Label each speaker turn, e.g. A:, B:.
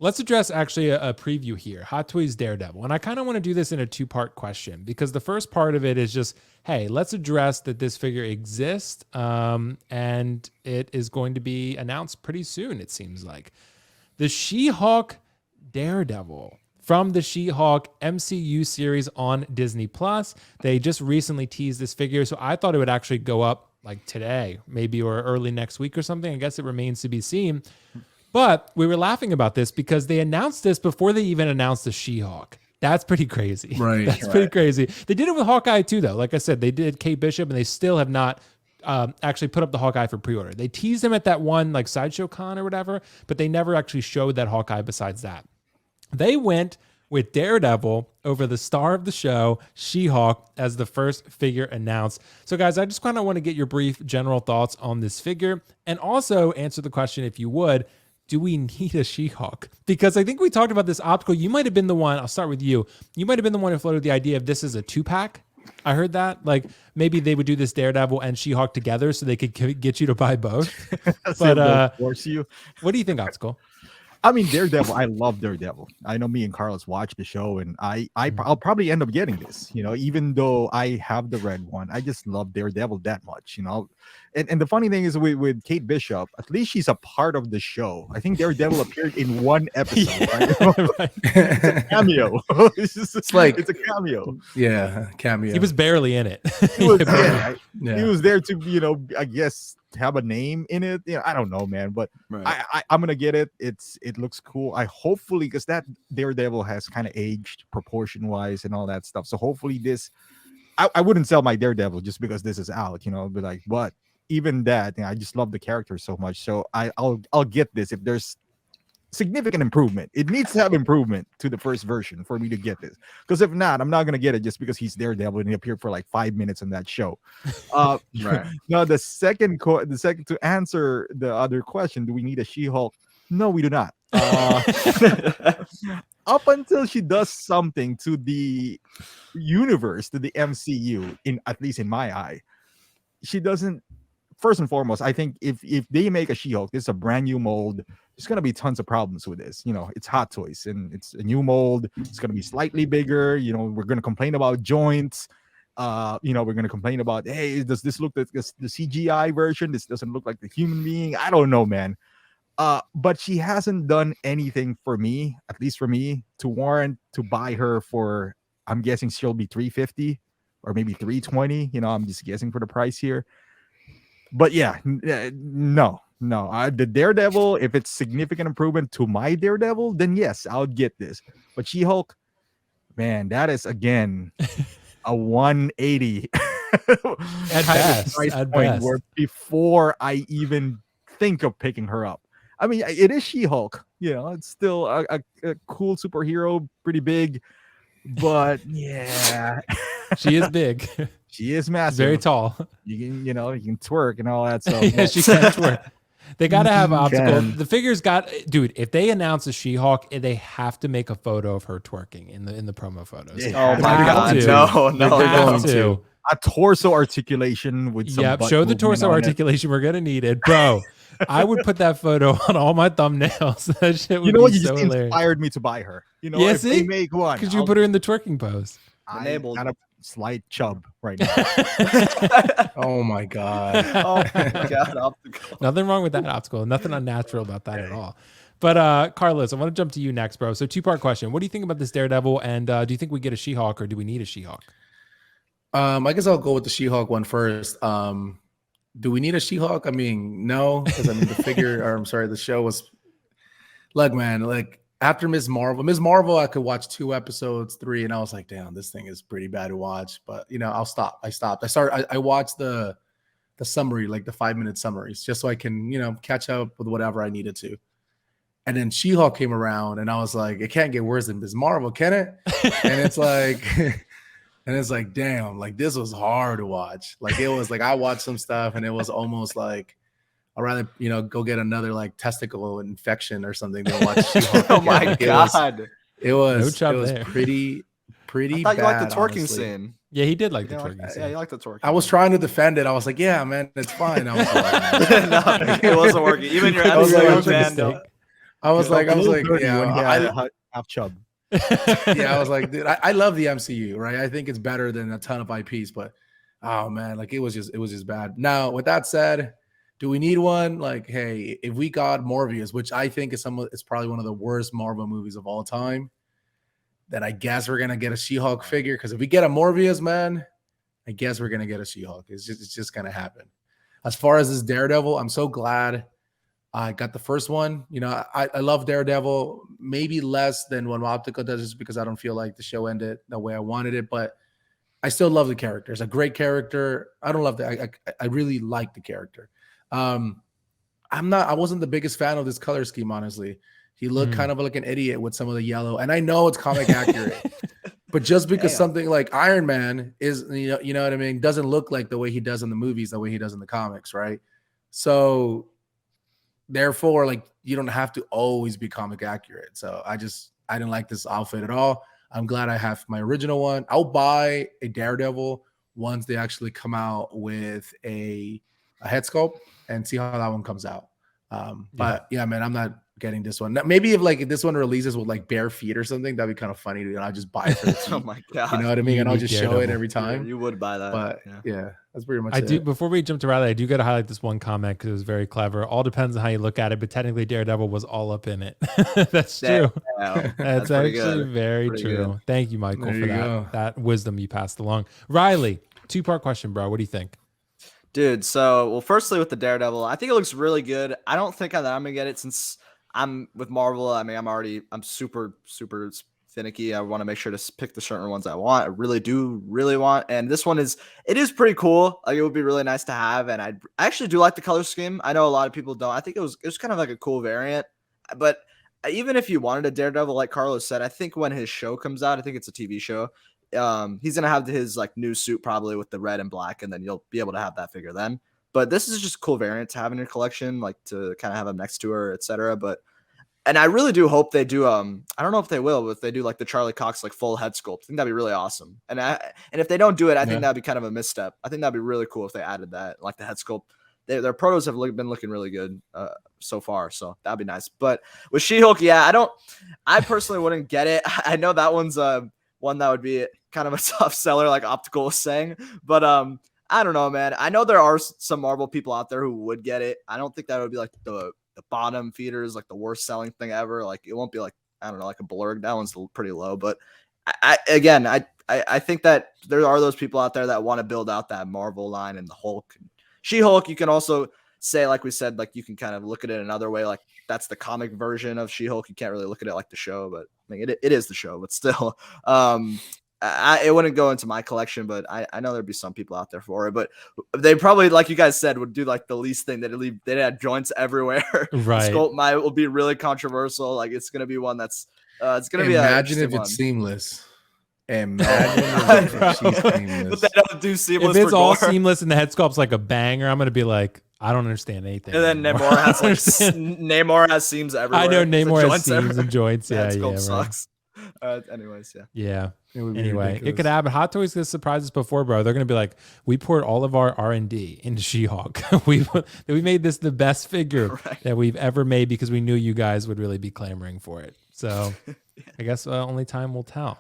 A: let's address actually a preview here. Hot Toys Daredevil. And I kind of want to do this in a two-part question because the first part of it is just, hey, let's address that this figure exists and it is going to be announced pretty soon, it seems like. The She-Hulk Daredevil from the She-Hulk MCU series on Disney+. They just recently teased this figure, so I thought it would actually go up like today, maybe, or early next week or something. I guess it remains to be seen. But we were laughing about this because they announced this before they even announced the She-Hulk. That's pretty crazy.
B: Right.
A: That's pretty crazy. They did it with Hawkeye too, though. Like I said, they did Kate Bishop, and they still have not actually put up the Hawkeye for pre-order. They teased him at that one like Sideshow Con or whatever, but they never actually showed that Hawkeye besides that. They went with Daredevil over the star of the show, She-Hulk, as the first figure announced. So guys, I just kind of want to get your brief general thoughts on this figure and also answer the question, if you would, do we need a She-Hulk? Because I think we talked about this optical. You might have been the one, I'll start with you. You might have been the one who floated the idea of this as a 2-pack. I heard that. Like maybe they would do this Daredevil and She-Hulk together so they could get you to buy both. But
C: force you.
A: What do you think, Optical?
C: I mean, Daredevil, I love Daredevil. I know me and Carlos watch the show, and I'll probably end up getting this, even though I have the red one. I just love Daredevil that much, And the funny thing is with Kate Bishop, at least she's a part of the show. I think Daredevil appeared in one episode. Right? It's a cameo. It's a cameo.
B: Yeah, cameo.
A: He was barely in it.
C: He was there to, I guess, have a name in it. I don't know, man, but right. I'm gonna get it. It looks cool. I hopefully, because that Daredevil has kind of aged proportion wise and all that stuff. So hopefully this, I wouldn't sell my Daredevil just because this is out, but even that, I just love the character so much. So I'll get this if there's significant improvement. It needs to have improvement to the first version for me to get this. Because if not, I'm not gonna get it just because he's Daredevil and he appeared for like 5 minutes in that show. Right. Now the second to answer the other question, do we need a She-Hulk? No, we do not. Up until she does something to the universe, to the MCU, at least in my eye, she doesn't. First and foremost, I think if they make a She-Hulk, this is a brand new mold. There's gonna be tons of problems with this. It's Hot Toys and it's a new mold. It's gonna be slightly bigger. We're gonna complain about joints. We're gonna complain about, hey, does this look like the CGI version? This doesn't look like the human being. I don't know, man. But she hasn't done anything for me, at least for me, to warrant to buy her for. I'm guessing she'll be $350 or maybe $320. I'm just guessing for the price here. But yeah, no. The Daredevil, if it's significant improvement to my Daredevil, then yes, I'll get this. But She-Hulk, man, that is again a 180
A: at best.
C: Where before I even think of picking her up. I mean, it is She-Hulk. It's still a cool superhero, pretty big, but yeah,
A: she is big.
C: She is massive,
A: very tall.
C: You can twerk and all that stuff.
A: Yeah, she can twerk. They got to have optical. The figure's got, dude. If they announce a She-Hulk, they have to make a photo of her twerking in the promo photos.
D: Oh my god, no.
C: A torso articulation with some.
A: Yep, show the torso articulation. We're gonna need it, bro. I would put that photo on all my thumbnails. That shit would be so hilarious.
C: Inspired me to buy her.
A: If
C: they make one,
A: because you put her in the twerking pose.
C: I got a slight chub right now.
B: Oh my god.
D: Oh my god, optical.
A: Nothing wrong with that, optical. Nothing unnatural about that at all. But Carlos, I want to jump to you next, bro. So 2-part question. What do you think about this Daredevil? And do you think we get a She-Hulk or do we need a She-Hulk?
B: I guess I'll go with the She-Hulk one first. Do we need a She-Hulk? I mean, no, because the show was after Ms. Marvel, I could watch 2 episodes, 3, and I was like, damn, this thing is pretty bad to watch. But I'll stop. I stopped. I watched the summary, like the 5-minute summaries, just so I can, catch up with whatever I needed to. And then She-Hulk came around, and I was like, it can't get worse than Ms. Marvel, can it? And it's like, damn, like this was hard to watch. Like it was like I watched some stuff, and it was almost like I'd rather go get another like testicle infection or something than watch She-Hulk.
D: Oh my god,
B: it was pretty. I thought
D: you liked the twerking scene.
A: Yeah, he did like the twerking scene.
D: Yeah, you liked the twerking.
B: I was trying to defend it. I was like, yeah, man, it's fine. I was like,
D: no, it wasn't working. Even your absolute fan.
B: I was like,
C: yeah, when he had
B: I,
C: half chub.
B: yeah, I was like, dude, I love the MCU, right? I think it's better than a ton of IPs, but oh man, like it was just bad. Now, with that said, do we need one? Like, hey, if we got Morbius, which I think is it's probably one of the worst Marvel movies of all time, then I guess we're gonna get a She-Hulk figure. Because if we get a Morbius, man, I guess we're gonna get a She-Hulk. It's just gonna happen. As far as this Daredevil, I'm so glad I got the first one. You know, I love Daredevil, maybe less than when Optical does, just because I don't feel like the show ended the way I wanted it, but I still love the character. It's a great character. I don't love that. I really like the character. I wasn't the biggest fan of this color scheme, honestly. He looked kind of like an idiot with some of the yellow, and I know it's comic accurate, but just because something like Iron Man is, you know what I mean, doesn't look like the way he does in the movies, the way he does in the comics, right? So therefore, like, you don't have to always be comic accurate. So I didn't like this outfit at all. I'm glad I have my original one. I'll buy a Daredevil once they actually come out with a head sculpt and see how that one comes out. But yeah, man, I'm not getting this one. Maybe if this one releases with like bare feet or something, that'd be kind of funny. And I'll just buy it for the feet.
D: Oh my god!
B: You know what I mean? And I'll just show it every
D: Yeah,
B: time.
D: you would buy that.
B: But yeah, that's pretty much
A: I
B: it.
A: do. Before we jump to Riley, I do got to highlight this one comment because it was very clever. All depends on how you look at it, but technically Daredevil was all up in it. That's true. That's actually very true. Good. Thank you, Michael, for that wisdom you passed along. Riley, 2-part question, bro. What do you think?
D: Dude, so firstly with the Daredevil, I think it looks really good. I don't think that I'm gonna get it since I'm with Marvel. I mean, I'm super finicky. I want to make sure to pick the certain ones I want. I really want. And this one is pretty cool. Like, it would be really nice to have. And I actually do like the color scheme. I know a lot of people don't. I think it was kind of like a cool variant. But even if you wanted a Daredevil, like Carlos said, I think when his show comes out, I think it's a TV show. He's gonna have his like new suit probably with the red and black, and then you'll be able to have that figure then. But this is just a cool variant to have in your collection, like to kind of have him next to her, etc. And I really do hope they do. I don't know if they will, but if they do like the Charlie Cox like full head sculpt, I think that'd be really awesome. And if they don't do it, I think that'd be kind of a misstep. I think that'd be really cool if they added that, like the head sculpt. Their protos have been looking really good so far, so that'd be nice. But with She-Hulk, I personally wouldn't get it. I know that one's one that would be kind of a tough seller, like Optical was saying. But I don't know, man. I know there are some Marvel people out there who would get it. I don't think that would be like the bottom feeders, like the worst selling thing ever. Like, it won't be like, I don't know, like a Blurg. That one's pretty low. But I think that there are those people out there that want to build out that Marvel line and the Hulk. She-Hulk, you can also say, like we said, like you can kind of look at it another way. Like, that's the comic version of She-Hulk. You can't really look at it like the show, but I mean, it is the show, but still, it wouldn't go into my collection, but I know there'd be some people out there for it. But they probably, like you guys said, would do like the least thing. They'd have joints everywhere.
A: Right.
D: The sculpt will be really controversial. Like, it's gonna be one that's it's gonna be.
B: Imagine if it's seamless. Imagine if she's seamless.
D: But they don't do seamless.
A: If it's all
D: gore.
A: seamless and the head sculpt's like a banger, I'm gonna be like, I don't understand anything.
D: And then
A: anymore.
D: Namor has seams everywhere.
A: I know Namor has seams
D: everywhere.
A: and joints. Yeah,
D: sculpt
A: right.
D: sucks. Anyways,
A: yeah.
B: Anyway,
A: it could happen. Hot Toys gonna surprise us before, bro. They're gonna be like, we poured all of our R&D into She-Hulk. we made this the best figure that we've ever made because we knew you guys would really be clamoring for it. So I guess only time will tell.